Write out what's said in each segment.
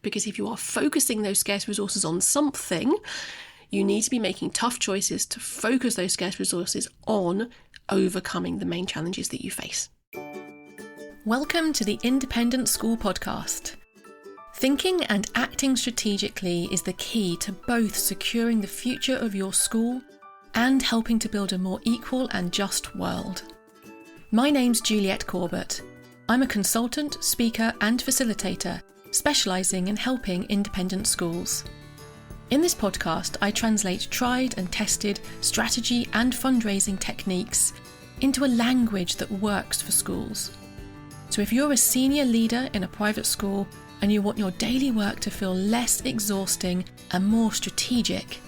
Because if you are focusing those scarce resources on something, you need to be making tough choices to focus those scarce resources on overcoming the main challenges that you face. Welcome to the Independent School Podcast. Thinking and acting strategically is the key to both securing the future of your school and helping to build a more equal and just world. My name's Juliet Corbett. I'm a consultant, speaker and facilitator specialising in helping independent schools. In this podcast, I translate tried and tested strategy and fundraising techniques into a language that works for schools. So if you're a senior leader in a private school and you want your daily work to feel less exhausting and more strategic,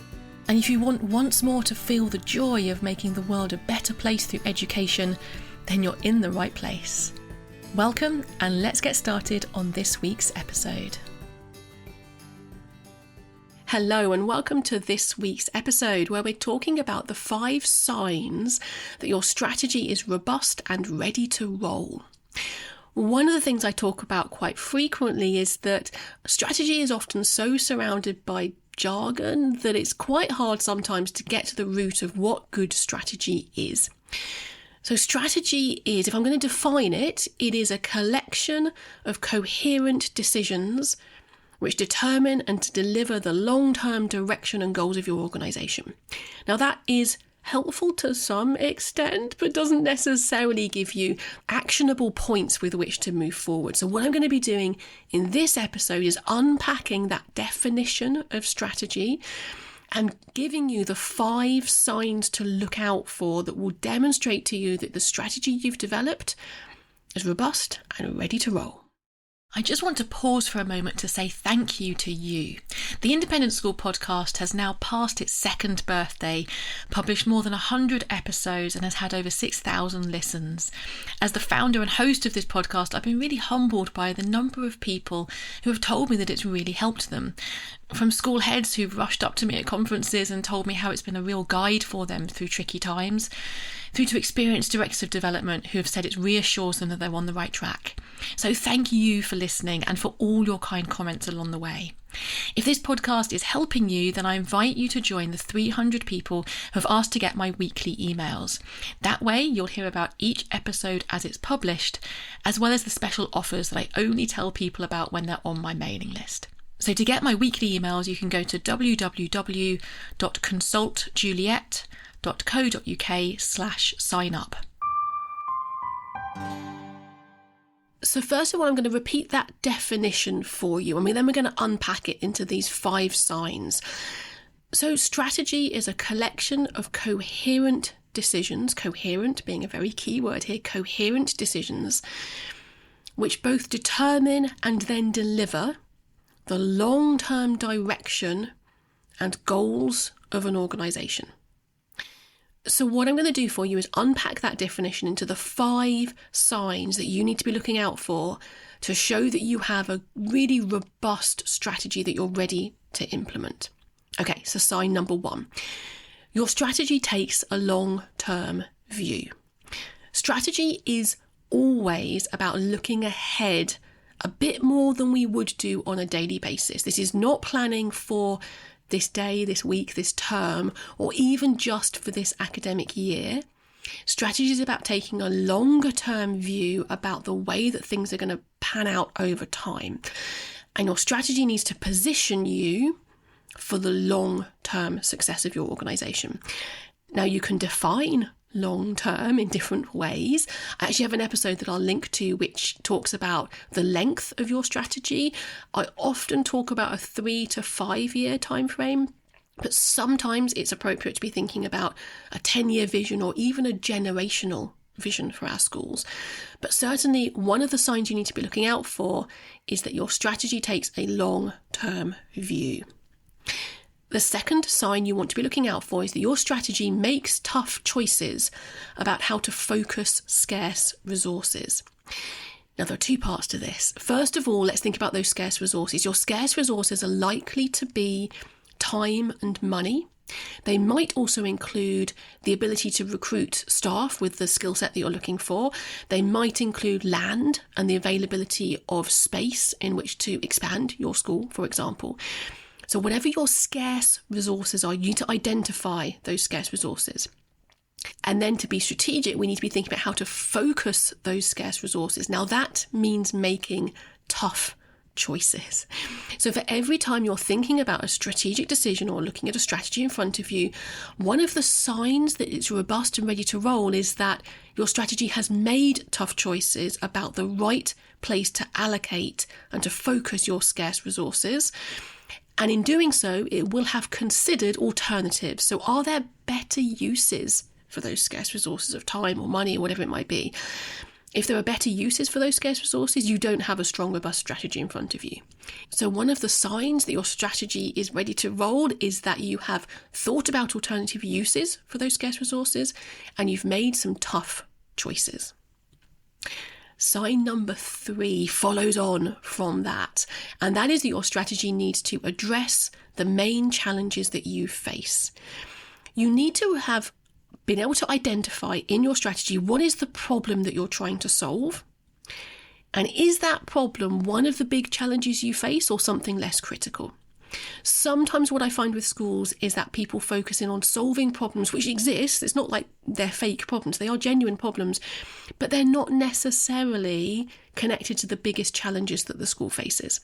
and if you want once more to feel the joy of making the world a better place through education, then you're in the right place. Welcome, and let's get started on this week's episode. Hello and welcome to this week's episode where we're talking about the 5 signs that your strategy is robust and ready to roll. One of the things I talk about quite frequently is that strategy is often so surrounded by jargon that it's quite hard sometimes to get to the root of what good strategy is. So strategy is, if I'm going to define it, it is a collection of coherent decisions which determine and to deliver the long-term direction and goals of your organisation. Now that is helpful to some extent, but doesn't necessarily give you actionable points with which to move forward. So what I'm going to be doing in this episode is unpacking that definition of strategy and giving you the 5 signs to look out for that will demonstrate to you that the strategy you've developed is robust and ready to roll. I just want to pause for a moment to say thank you to you. The Independent School Podcast has now passed its 2nd birthday, published more than 100 episodes and has had over 6,000 listens. As the founder and host of this podcast, I've been really humbled by the number of people who have told me that it's really helped them. From school heads who've rushed up to me at conferences and told me how it's been a real guide for them through tricky times, through to experienced directors of development who have said it reassures them that they're on the right track. So thank you for listening and for all your kind comments along the way. If this podcast is helping you, then I invite you to join the 300 people who have asked to get my weekly emails. That way you'll hear about each episode as it's published, as well as the special offers that I only tell people about when they're on my mailing list. So to get my weekly emails, you can go to www.consultjuliet.co.uk/sign up. So first of all, I'm going to repeat that definition for you, and then we're going to unpack it into these 5 signs. So strategy is a collection of coherent decisions, coherent being a very key word here, coherent decisions, which both determine and then deliver the long-term direction and goals of an organisation. So what I'm going to do for you is unpack that definition into the 5 signs that you need to be looking out for to show that you have a really robust strategy that you're ready to implement. Okay, so sign number 1. Your strategy takes a long-term view. Strategy is always about looking ahead a bit more than we would do on a daily basis. This is not planning for this day, this week, this term, or even just for this academic year. Strategy is about taking a longer term view about the way that things are going to pan out over time. And your strategy needs to position you for the long-term success of your organisation. Now, you can define long-term in different ways. I actually have an episode that I'll link to which talks about the length of your strategy. I often talk about a 3 to 5 year time frame, but sometimes it's appropriate to be thinking about a 10-year vision or even a generational vision for our schools. But certainly one of the signs you need to be looking out for is that your strategy takes a long-term view. The second sign you want to be looking out for is that your strategy makes tough choices about how to focus scarce resources. Now, there are 2 parts to this. First of all, let's think about those scarce resources. Your scarce resources are likely to be time and money. They might also include the ability to recruit staff with the skill set that you're looking for. They might include land and the availability of space in which to expand your school, for example. So whatever your scarce resources are, you need to identify those scarce resources. And then to be strategic, we need to be thinking about how to focus those scarce resources. Now that means making tough choices. So for every time you're thinking about a strategic decision or looking at a strategy in front of you, one of the signs that it's robust and ready to roll is that your strategy has made tough choices about the right place to allocate and to focus your scarce resources. And in doing so, it will have considered alternatives. So are there better uses for those scarce resources of time or money or whatever it might be? If there are better uses for those scarce resources, you don't have a strong, robust strategy in front of you. So one of the signs that your strategy is ready to roll is that you have thought about alternative uses for those scarce resources and you've made some tough choices. Sign number 3 follows on from that, and that is that your strategy needs to address the main challenges that you face. You need to have been able to identify in your strategy what is the problem that you're trying to solve, and is that problem one of the big challenges you face or something less critical? Sometimes what I find with schools is that people focus in on solving problems which exist. It's not like they're fake problems, they are genuine problems, but they're not necessarily connected to the biggest challenges that the school faces.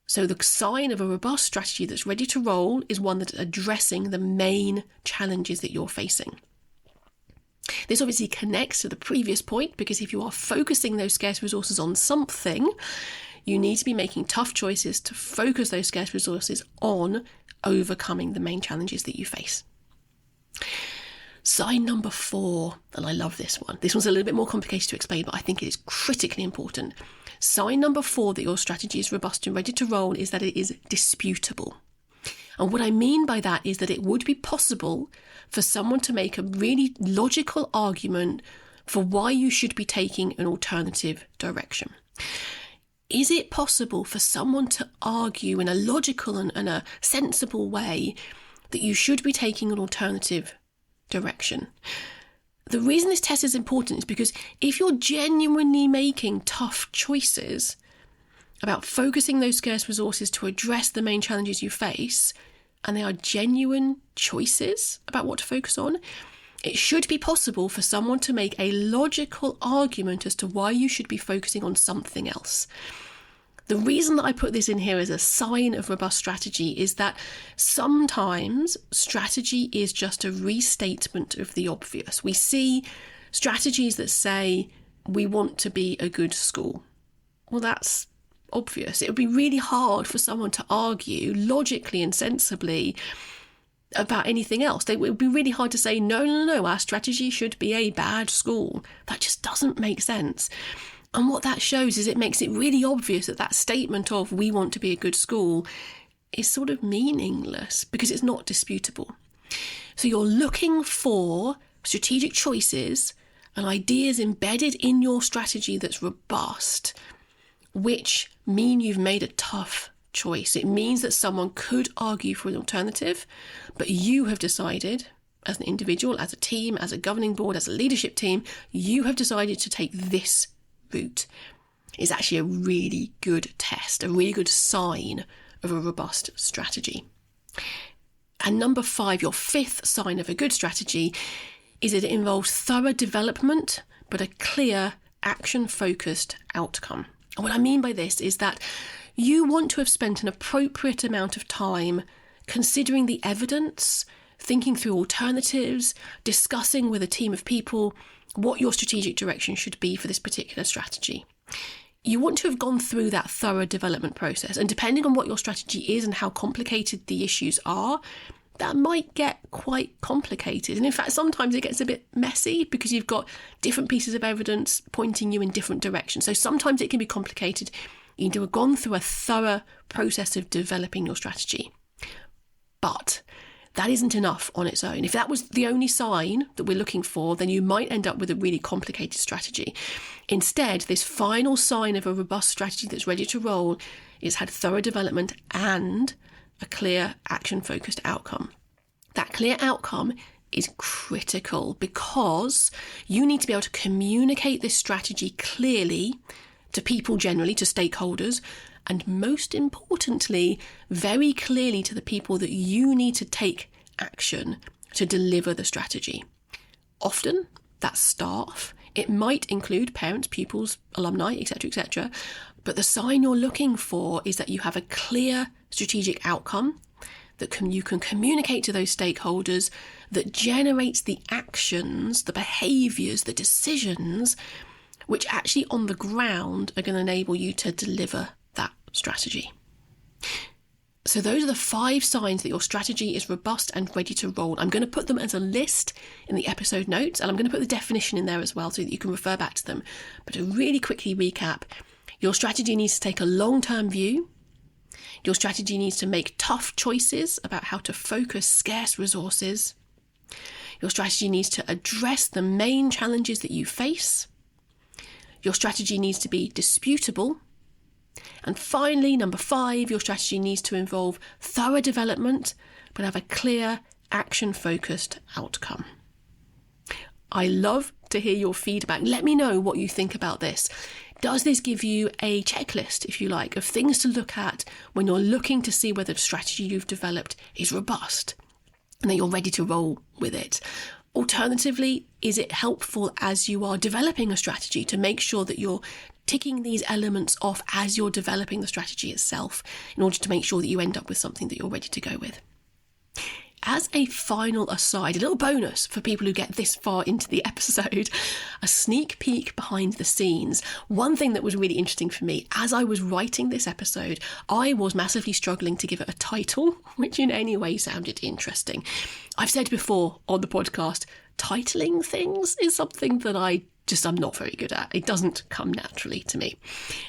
So the sign of a robust strategy that's ready to roll is one that's addressing the main challenges that you're facing. This obviously connects to the previous point, because if you are focusing those scarce resources on something, you need to be making tough choices to focus those scarce resources on overcoming the main challenges that you face. Sign number 4, and I love this one. This one's a little bit more complicated to explain, but I think it is critically important. Sign number 4 that your strategy is robust and ready to roll is that it is disputable. And what I mean by that is that it would be possible for someone to make a really logical argument for why you should be taking an alternative direction. Is it possible for someone to argue in a logical and a sensible way that you should be taking an alternative direction? The reason this test is important is because if you're genuinely making tough choices about focusing those scarce resources to address the main challenges you face, and they are genuine choices about what to focus on, it should be possible for someone to make a logical argument as to why you should be focusing on something else. The reason that I put this in here as a sign of robust strategy is that sometimes strategy is just a restatement of the obvious. We see strategies that say we want to be a good school. Well, that's obvious. It would be really hard for someone to argue logically and sensibly about anything else. It would be really hard to say, no, our strategy should be a bad school. That just doesn't make sense. And what that shows is it makes it really obvious that that statement of we want to be a good school is sort of meaningless because it's not disputable. So you're looking for strategic choices and ideas embedded in your strategy that's robust, which mean you've made a tough choice. It means that someone could argue for an alternative, but you have decided, as an individual, as a team, as a governing board, as a leadership team, you have decided to take this route. Is actually a really good test, a really good sign of a robust strategy. And number 5, your 5th sign of a good strategy, is that it involves thorough development, but a clear action-focused outcome. And what I mean by this is that you want to have spent an appropriate amount of time considering the evidence, thinking through alternatives, discussing with a team of people what your strategic direction should be for this particular strategy. You want to have gone through that thorough development process, and depending on what your strategy is and how complicated the issues are, that might get quite complicated. And in fact, sometimes it gets a bit messy because you've got different pieces of evidence pointing you in different directions. So sometimes it can be complicated. You need to have gone through a thorough process of developing your strategy. But that isn't enough on its own. If that was the only sign that we're looking for, then you might end up with a really complicated strategy. Instead, this final sign of a robust strategy that's ready to roll is had thorough development and a clear action-focused outcome. That clear outcome is critical because you need to be able to communicate this strategy clearly to people generally, to stakeholders, and most importantly, very clearly to the people that you need to take action to deliver the strategy. Often, that's staff. It might include parents, pupils, alumni, etc., etc. But the sign you're looking for is that you have a clear strategic outcome that you can communicate to those stakeholders, that generates the actions, the behaviours, the decisions, which actually on the ground are going to enable you to deliver that strategy. So those are the 5 signs that your strategy is robust and ready to roll. I'm going to put them as a list in the episode notes, and I'm going to put the definition in there as well so that you can refer back to them. But to really quickly recap, your strategy needs to take a long-term view. Your strategy needs to make tough choices about how to focus scarce resources. Your strategy needs to address the main challenges that you face. Your strategy needs to be disputable. And finally, number 5, your strategy needs to involve thorough development, but have a clear, action-focused outcome. I love to hear your feedback. Let me know what you think about this. Does this give you a checklist, if you like, of things to look at when you're looking to see whether the strategy you've developed is robust and that you're ready to roll with it? Alternatively, is it helpful as you are developing a strategy to make sure that you're ticking these elements off as you're developing the strategy itself in order to make sure that you end up with something that you're ready to go with? As a final aside, a little bonus for people who get this far into the episode, a sneak peek behind the scenes. One thing that was really interesting for me, as I was writing this episode, I was massively struggling to give it a title, which in any way sounded interesting. I've said before on the podcast, titling things is something that I'm not very good at. It doesn't come naturally to me.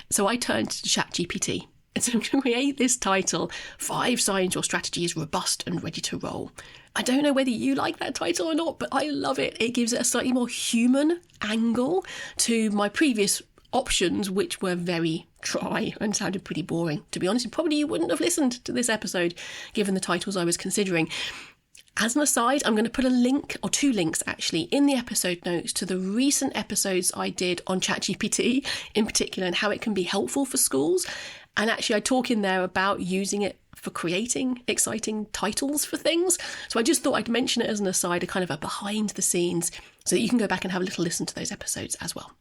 So I turned to ChatGPT. And so I'm going to create this title, 5 Signs Your Strategy is Robust and Ready to Roll. I don't know whether you like that title or not, but I love it. It gives it a slightly more human angle to my previous options, which were very dry and sounded pretty boring. To be honest, probably you wouldn't have listened to this episode, given the titles I was considering. As an aside, I'm going to put a link, or 2 links actually, in the episode notes to the recent episodes I did on ChatGPT in particular and how it can be helpful for schools. And actually I talk in there about using it for creating exciting titles for things. So I just thought I'd mention it as an aside, a kind of a behind the scenes, so that you can go back and have a little listen to those episodes as well.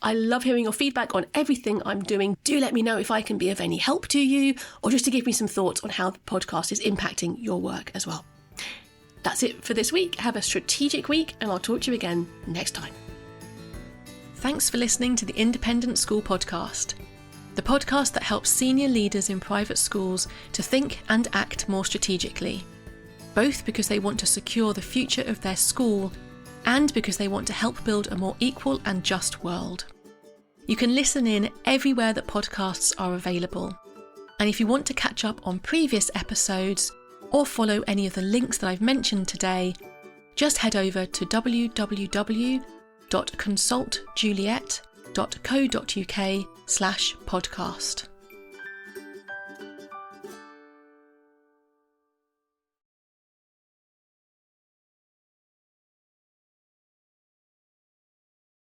I love hearing your feedback on everything I'm doing. Do let me know if I can be of any help to you, or just to give me some thoughts on how the podcast is impacting your work as well. That's it for this week. Have a strategic week, and I'll talk to you again next time. Thanks for listening to the Independent School Podcast, the podcast that helps senior leaders in private schools to think and act more strategically, both because they want to secure the future of their school and because they want to help build a more equal and just world. You can listen in everywhere that podcasts are available. And if you want to catch up on previous episodes or follow any of the links that I've mentioned today, just head over to www.consultjuliet.co.uk/podcast.